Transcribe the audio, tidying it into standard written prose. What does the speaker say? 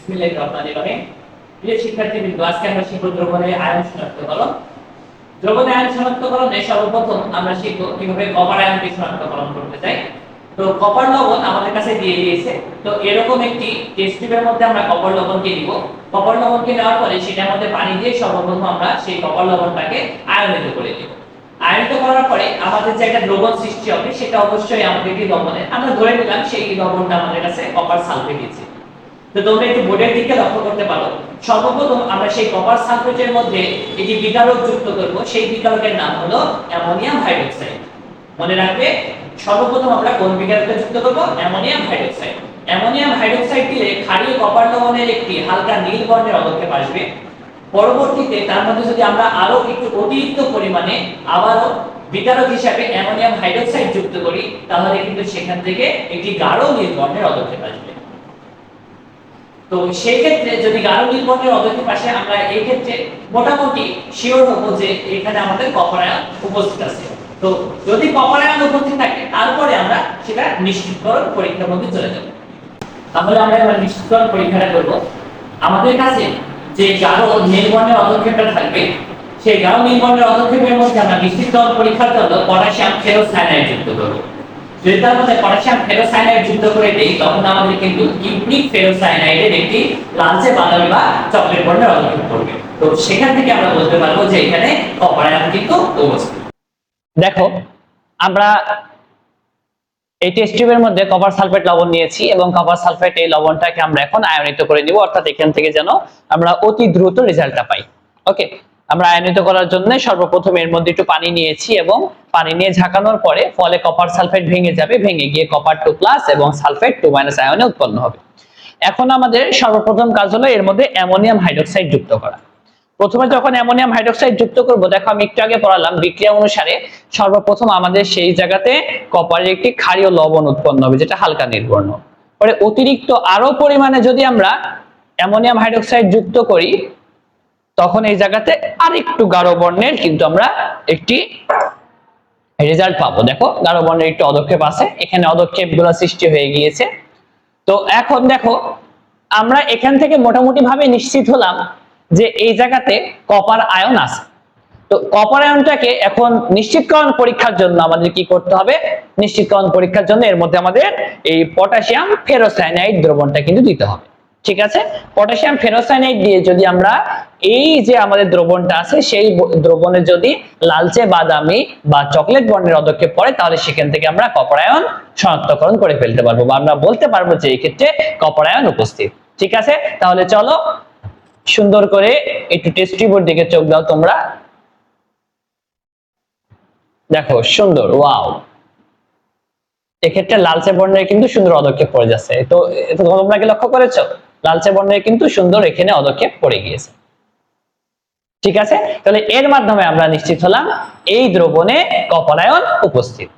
বিসমিল্লাহির রহমানির রহিম। প্রিয় শিক্ষার্থীবৃন্দ, আজকে আমরা শিখব দ্রবণের আয়ন শনাক্তকরণ। দ্রবণের আয়ন শনাক্তকরণে সর্বপ্রথম আমরা শিখব কিভাবে কপার আয়নকে শনাক্তকরণ করতে চাই। তো কপার লবণ আমাদের কাছে দিয়ে দিয়েছে। তো এরকম একটি টেস্ট টিউবের মধ্যে আমরা কপার লবণকে দিব। কপার লবণকে নেওয়ার পরে সেটার মধ্যে পানি দিয়ে সর্বপ্রথম আমরা সেই কপার লবণটাকে আয়নিত করে দেব। আয়নিত করার পরে আমাদের যে একটা দ্রবণ সৃষ্টি হবে সেটা অবশ্যই আমাদের কি লবণের, আমরা ধরে নিলাম সেই লবণটা আমাদের কাছে কপার সালফেট আছে। তো তোমরা একটু বোর্ডের দিকে লক্ষ্য করতে পারো, সর্বপ্রথম আমরা সেই কপার সালফেটের মধ্যে এই যে বিকারক যুক্ত করব, সেই বিকারকের নাম হলো অ্যামোনিয়াম হাইড্রোক্সাইড। মনে রাখবে, সর্বপ্রথম আমরা কোন বিকারকটা যুক্ত করব? Ammonium hydroxide. অ্যামোনিয়াম হাইড্রোক্সাইড দিলে ক্ষারীয় কপার লবণের একটি হালকা নীল বর্ণের পদক্ষেপ আসবে। পরবর্তীতে তার মধ্যে যদি আমরা আরো একটু অতিরিক্ত পরিমাণে আবারও বিকারক হিসাবে অ্যামোনিয়াম হাইড্রোক্সাইড যুক্ত করি, তাহলে কিন্তু সেখান থেকে একটি গাঢ় নীল বর্ণের পদক্ষেপ আসবে। তো সেই ক্ষেত্রে যদি গাঢ় নীল বর্ণের পদক্ষেপ আসে, আমরা এই ক্ষেত্রে মোটামুটি শিওর হব যে এখানে আমাদের কপার আয়ন উপস্থিত আছে। তো যদি কপার আয়ন উপস্থিত থাকে, তারপরে আমরা সেটা নিশ্চিতকরণ পরীক্ষার মধ্যে চলে যাব। তাহলে আমরা এবার নিশ্চিতকরণ পরীক্ষাটা করব। আমাদের কাছে যে গাঢ় নীল বর্ণের পদক্ষেপটা থাকবে, সেই গাঢ় নীল বর্ণের পদক্ষেপের মধ্যে আমরা নিশ্চিতকরণ পরীক্ষার জন্য পটাশিয়াম ফেরোসায়ানাইড যুক্ত করব। যদি তার মধ্যে পটাশিয়াম ফেরোসায়ানাইড যুক্ত করে দেই, তখন আমাদের কিন্তু ইউনিক ফেরোসায়ানাইডের একটি লালচে বাদামি বা চকলেট বর্ণের পদক্ষেপ করবে। তো সেখান থেকে আমরা বলতে পারবো যে এখানে কপার আয়ন কিন্তু উপস্থিত। দেখো, আমরা এই টেস্ট টিউবের মধ্যে কপার সালফেট লবণ নিয়েছি এবং কপার সালফেট এই লবণটাকে আমরা এখন আয়নিত করে নিব, অর্থাৎ এখান থেকে যেন আমরা অতি দ্রুত রেজাল্টটা পাই। ওকে, আমরা আয়নিত করার জন্য সর্বপ্রথম এর মধ্যে একটু পানি নিয়েছি এবং পানি নিয়ে ঝাঁকানোর পরে ফলে কপার সালফেট ভেঙে যাবে, ভেঙে গিয়ে কপার 2+ এবং সালফেট 2- আয়নে উৎপন্ন হবে। এখন আমাদের সর্বপ্রথম কাজ হলো এর মধ্যে অ্যামোনিয়াম হাইড্রোক্সাইড যুক্ত করা। প্রথমে যখন অ্যামোনিয়াম হাইড্রোক্সাইড যুক্ত করব, দেখো আমি একটু আগে পড়ালাম বিক্রিয়া অনুসারে সর্বপ্রথম আমাদের সেই জায়গাতে কপারের একটি ক্ষারীয় লবণ উৎপন্ন হবে, যেটা হালকা নীল বর্ণ। পরে অতিরিক্ত আরো পরিমাণে যদি আমরা অ্যামোনিয়াম হাইড্রোক্সাইড যুক্ত করি, তখন এই জায়গাতে আরেকটু গাঢ় বর্ণের কিন্তু আমরা একটি রেজাল্ট পাবো। দেখো, গাঢ় বর্ণের একটু পদক্ষেপ আছে, এখানে পদক্ষেপগুলো সৃষ্টি হয়ে গিয়েছে। তো এখন দেখো, আমরা এখান থেকে মোটামুটি ভাবে নিশ্চিত হলাম যে এই জায়গাতে কপার আয়ন আছে। তো কপার আয়নটাকে এখন নিশ্চিতকরণ পরীক্ষার জন্য আমাদের কি করতে হবে? নিশ্চিতকরণ পরীক্ষার জন্য এর মধ্যে আমাদের এই পটাশিয়াম ফেরোসায়ানাইড দ্রবণটা কিন্তু দিতে হবে। ঠিক আছে, পটাশিয়াম ফেরোসায়ানাইড দিয়ে যদি আমরা এই যে আমাদের দ্রবণটা আছে, সেই দ্রবণে যদি লালচে বাদামি বা চকলেট বর্ণের পদক্ষেপ পড়ে, তাহলে সেখান থেকে আমরা কপার আয়ন শনাক্তকরণ করে ফেলতে পারবো, বা আমরা বলতে পারবো যে এই ক্ষেত্রে কপার আয়ন উপস্থিত। ঠিক আছে, তাহলে চলো সুন্দর করে একটু টেস্ট টিউবের দিকে চোখ দাও তোমরা। দেখো, সুন্দর, ওয়াও, এক্ষেত্রে লালচে বর্ণের কিন্তু সুন্দর পদক্ষেপ পড়ে যাচ্ছে। তো তোমরা কি লক্ষ্য করেছো? লালচে বর্ণের কিন্তু সুন্দর এখানে পদক্ষেপ পড়ে গিয়েছে। ঠিক আছে, তাহলে এর মাধ্যমে আমরা নিশ্চিত হলাম এই দ্রবণে কপার আয়ন উপস্থিত।